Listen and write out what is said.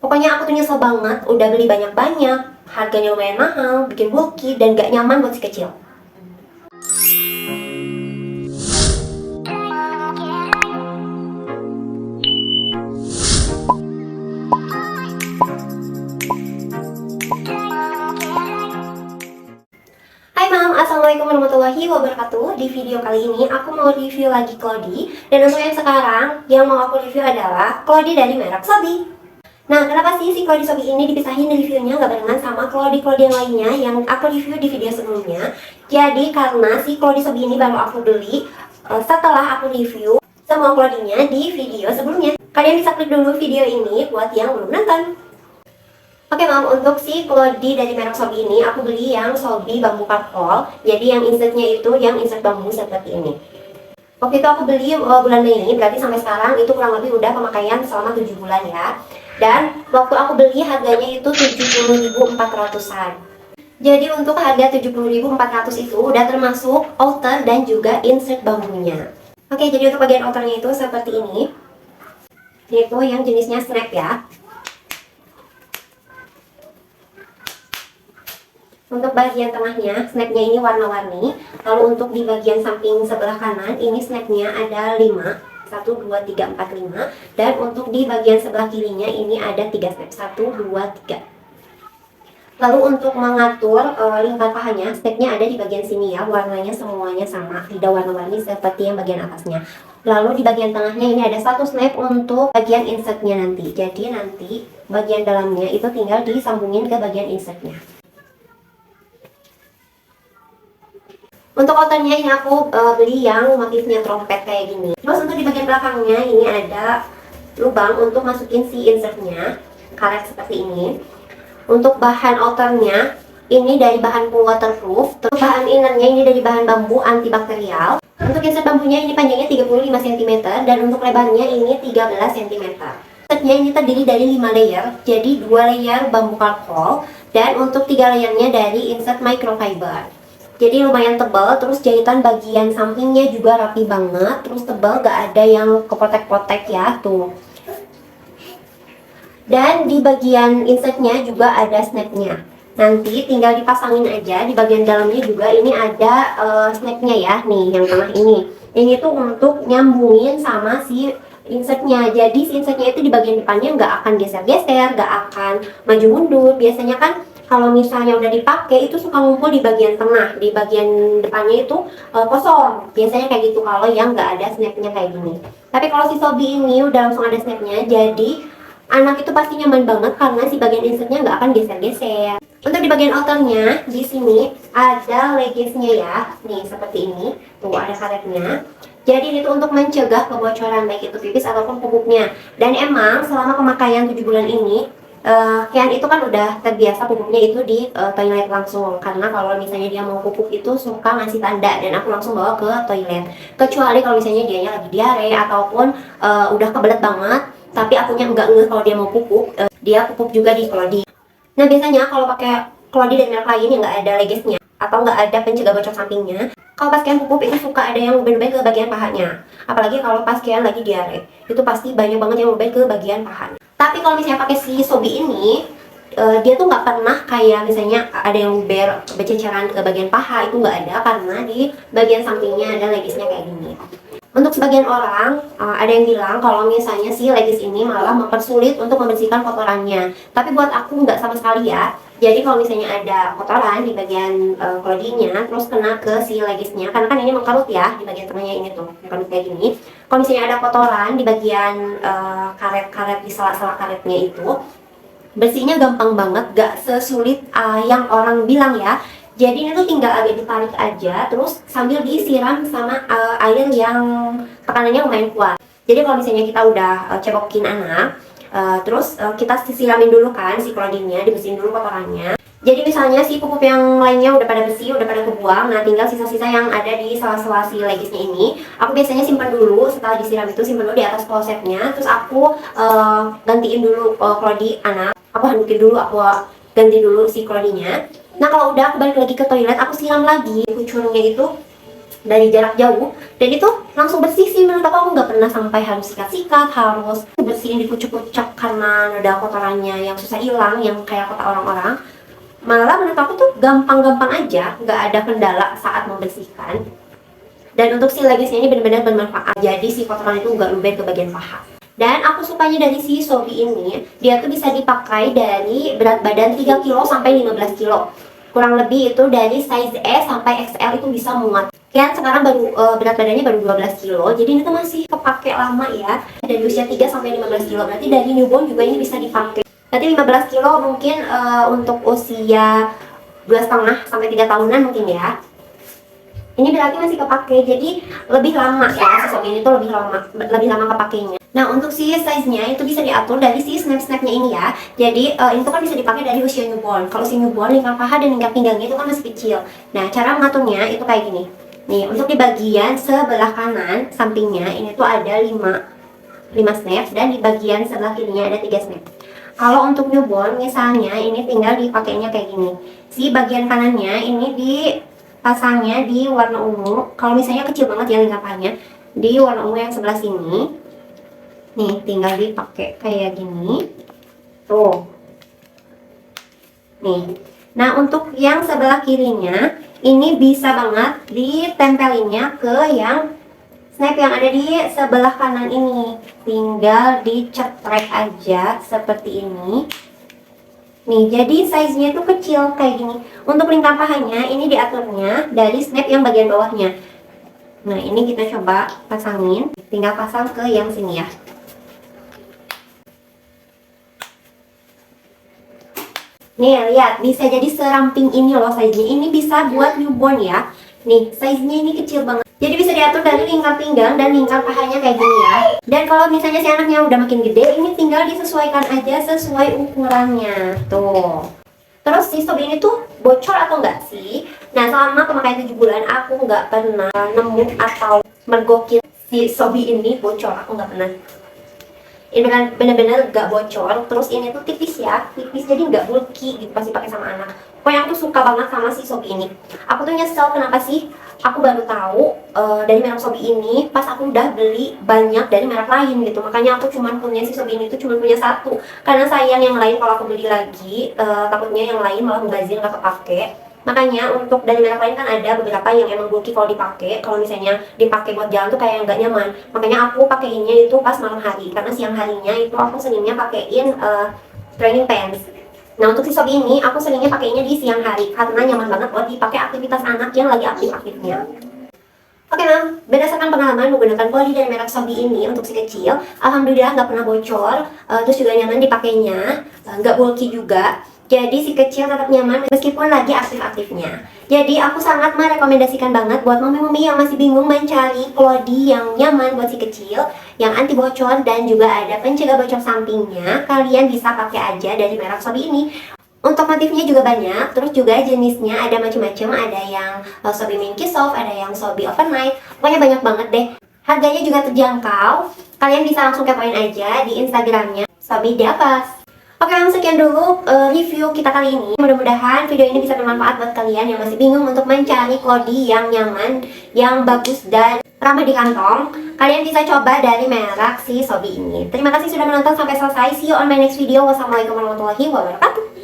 Pokoknya aku tuh nyesel banget, udah beli banyak-banyak, harganya lumayan mahal, bikin bulky, dan gak nyaman buat si kecil. Hai Mam, Assalamualaikum warahmatullahi wabarakatuh. Di video kali ini aku mau review lagi Cloudy. Dan untuk yang sekarang, yang mau aku review adalah Cloudy dari merek Sobi. Nah, kenapa sih si Cloudy Sobi ini dipisahin reviewnya nggak barengan sama Cloudy yang lainnya yang aku review di video sebelumnya? Jadi karena si Cloudy Sobi ini baru aku beli setelah aku review semua Cloudy-nya di video sebelumnya. Kalian bisa klik dulu video ini buat yang belum nonton. Oke Mam, untuk si Cloudy dari merek Sobi ini aku beli yang Sobi bambu carpol. Jadi yang insertnya itu yang insert bambu seperti ini. Waktu itu aku beli bulan Mei, berarti sampai sekarang itu kurang lebih udah pemakaian selama 7 bulan ya. Dan waktu aku beli harganya itu 70.400-an. Jadi untuk harga 70.400 itu udah termasuk outer dan juga insert bambunya. Oke, jadi untuk bagian outernya itu seperti ini. Yaitu yang jenisnya snap ya. Untuk bagian tengahnya, snapnya ini warna-warni. Lalu untuk di bagian samping sebelah kanan, ini snapnya ada 5. 1, 2, 3, 4, 5. Dan untuk di bagian sebelah kirinya, ini ada 3 snap. 1, 2, 3. Lalu untuk mengatur lingkar pahanya, snapnya ada di bagian sini ya. Warnanya semuanya sama, tidak warna-warni seperti yang bagian atasnya. Lalu di bagian tengahnya ini ada 1 snap untuk bagian insertnya nanti. Jadi nanti bagian dalamnya itu tinggal disambungin ke bagian insertnya. Untuk outernya ini aku beli yang motifnya trompet kayak gini. Terus untuk di bagian belakangnya ini ada lubang untuk masukin si insertnya, karet seperti ini. Untuk bahan outernya ini dari bahan waterproof. Terus bahan innernya ini dari bahan bambu antibakterial. Untuk insert bambunya ini panjangnya 35 cm dan untuk lebarnya ini 13 cm. Insertnya ini terdiri dari 5 layer, jadi 2 layer bambu carpol dan untuk 3 layernya dari insert microfiber. Jadi lumayan tebal, terus jahitan bagian sampingnya juga rapi banget, terus tebal, gak ada yang kepotek-potek ya, tuh. Dan di bagian insertnya juga ada snapnya. Nanti tinggal dipasangin aja, di bagian dalamnya juga ini ada snapnya ya, nih yang tengah ini. Ini tuh untuk nyambungin sama si insertnya. Jadi si insertnya itu di bagian depannya nggak akan geser-geser, nggak akan maju mundur. Biasanya kan kalau misalnya udah dipakai itu suka ngumpul di bagian tengah, di bagian depannya itu kosong. Biasanya kayak gitu kalau yang nggak ada snapnya kayak gini. Tapi kalau si Sobi ini udah langsung ada snapnya, jadi anak itu pasti nyaman banget karena si bagian insertnya nggak akan geser-geser. Untuk di bagian outernya, di sini ada leggingsnya ya, nih seperti ini. Tuh ada karetnya. Jadi ini tuh untuk mencegah kebocoran baik itu pipis ataupun pupuknya. Dan emang selama pemakaian 7 bulan ini Kian itu kan udah terbiasa pupuknya itu di toilet langsung. Karena kalau misalnya dia mau pupuk itu suka ngasih tanda dan aku langsung bawa ke toilet. Kecuali kalau misalnya dianya lagi diare ataupun udah kebelet banget, tapi akunya nggak ngeh kalau dia mau pupuk, dia pupuk juga di Cloudy. Nah biasanya kalau pakai Cloudy dan merek lain yang nggak ada leggingsnya atau nggak ada pencegah bocor sampingnya, kalau pas Kian pupuk itu suka ada yang lubang ke bagian pahanya. Apalagi kalau pas Kian lagi diare, itu pasti banyak banget yang lubang ke bagian paha. Tapi kalau misalnya pakai si Sobi ini, dia tuh nggak pernah kayak misalnya ada yang luber berceceran ke bagian paha, itu nggak ada karena di bagian sampingnya ada leggingsnya kayak gini. Untuk sebagian orang, ada yang bilang kalau misalnya si leggings ini malah mempersulit untuk membersihkan kotorannya. Tapi buat aku nggak sama sekali ya. Jadi kalau misalnya ada kotoran di bagian Cloudy-nya, terus kena ke si leggingsnya, karena kan ini mengkerut ya di bagian tengahnya ini tuh, mengkerut kayak gini. Kalau misalnya ada kotoran di bagian karet-karet di sela-sela karetnya itu, bersihnya gampang banget, gak sesulit yang orang bilang ya. Jadi ini tuh tinggal agak ditarik aja, terus sambil disiram sama air yang tekanannya lumayan kuat. Jadi kalau misalnya kita udah cebokin anak, terus kita siramin dulu kan si Cloudy-nya, dibersihin dulu kotorannya. Jadi misalnya si pupuk yang lainnya udah pada bersih, udah pada kebuang, nah tinggal sisa-sisa yang ada di sela-sela si leggingsnya ini. Aku biasanya simpan dulu, setelah disiram itu simpan dulu di atas klosetnya, terus aku gantiin dulu Cloudy anak. Aku handukin dulu, aku ganti dulu si Cloudy-nya. Nah kalau udah aku balik lagi ke toilet, aku siram lagi kucurnya itu dari jarak jauh, dan itu langsung bersih sih. Menurut aku nggak pernah sampai harus sikat-sikat, harus bersihin dikucek-kucek karena ada kotorannya yang susah hilang, yang kayak kota orang-orang. Malah menurut aku tuh gampang-gampang aja, nggak ada kendala saat membersihkan. Dan untuk si leginsnya ini benar-benar bermanfaat, jadi si kotoran itu nggak luber ke bagian paha. Dan aku sukanya dari si Sobi ini, dia tuh bisa dipakai dari berat badan 3 kilo sampai 15 kilo. Kurang lebih itu dari size S sampai XL itu bisa muat. Kan sekarang baru berat badannya baru 12 kilo, jadi ini tuh masih kepake lama ya. Dari usia 3 sampai 15 kilo, berarti dari newborn juga ini bisa dipakai. Berarti 15 kilo mungkin untuk usia 2,5 sampai 3 tahunan mungkin ya. Ini berarti masih kepake, jadi lebih lama ya, si Sobi ini tuh lebih lama kepakainya. Nah, untuk si size-nya itu bisa diatur dari si snap-snapnya ini ya. Jadi itu kan bisa dipakai dari usia newborn. Kalau si newborn lingkar paha dan lingkar pinggangnya itu kan masih kecil. Nah, cara mengaturnya itu kayak gini. Nih, untuk di bagian sebelah kanan sampingnya ini tuh ada 5 snap, dan di bagian sebelah kirinya ada 3 snap. Kalau untuk newborn misalnya ini tinggal dipakainya kayak gini. Si bagian kanannya ini dipasangnya di warna ungu. Kalau misalnya kecil banget ya lingkar pahanya, di warna ungu yang sebelah sini. Nih, tinggal dipakai kayak gini. Tuh. Nih. Nah, untuk yang sebelah kirinya, ini bisa banget ditempelinnya ke yang snap yang ada di sebelah kanan ini. Tinggal dicetrek aja seperti ini. Nih, jadi size-nya itu kecil kayak gini. Untuk lingkar pahanya, ini diaturnya dari snap yang bagian bawahnya. Nah, ini kita coba pasangin. Tinggal pasang ke yang sini ya. Nih, lihat, bisa jadi seramping ini loh size-nya. Ini bisa buat newborn ya. Nih, size-nya ini kecil banget. Jadi bisa diatur dari lingkar pinggang dan lingkar pahanya kayak gini ya. Dan kalau misalnya si anaknya udah makin gede, ini tinggal disesuaikan aja sesuai ukurannya. Tuh. Terus si Sobi ini tuh bocor atau enggak sih? Nah, selama pemakaian 7 bulan, aku nggak pernah nemu atau mergokin si Sobi ini bocor. Aku nggak pernah. Ini kan bener-bener gak bocor. Terus ini tuh tipis ya, tipis, jadi nggak bulky gitu pasti pakai sama anak. Pokoknya aku tuh suka banget sama si Sobi ini. Aku tuh nyesel kenapa sih aku baru tahu dari merek Sobi ini pas aku udah beli banyak dari merek lain gitu. Makanya aku cuman punya si Sobi ini tuh cuma punya satu, karena sayang yang lain kalau aku beli lagi takutnya yang lain malah mubazir nggak kepake. Makanya untuk dari merek lain kan ada beberapa yang emang bulky kalau dipakai. Kalau misalnya dipakai buat jalan tuh kayak nggak nyaman. Makanya aku pakaiinnya itu pas malam hari, karena siang harinya itu aku seringnya pakein training pants. Nah, untuk si Sobi ini aku seringnya pakainya di siang hari karena nyaman banget buat dipakai aktivitas anak yang lagi aktif-aktifnya. Oke Mam, berdasarkan pengalaman menggunakan body dari merek Sobi ini untuk si kecil, alhamdulillah nggak pernah bocor, terus juga nyaman dipakainya, nggak bulky juga. Jadi si kecil tetap nyaman meskipun lagi aktif-aktifnya. Jadi aku sangat merekomendasikan banget buat mami-mami yang masih bingung mencari klodi yang nyaman buat si kecil, yang anti bocor dan juga ada pencegah bocor sampingnya. Kalian bisa pakai aja dari merek Sobi ini. Untuk motifnya juga banyak, terus juga jenisnya ada macam-macam, ada yang Sobi Minky Soft, ada yang Sobi Overnight, pokoknya banyak banget deh. Harganya juga terjangkau, kalian bisa langsung kepoin aja di Instagramnya Sobi Diapas. Oke, sekian dulu review kita kali ini. Mudah-mudahan video ini bisa bermanfaat buat kalian yang masih bingung untuk mencari klodi yang nyaman, yang bagus dan ramah di kantong. Kalian bisa coba dari merek si Sobi ini. Terima kasih sudah menonton sampai selesai. See you on my next video. Wassalamualaikum warahmatullahi wabarakatuh.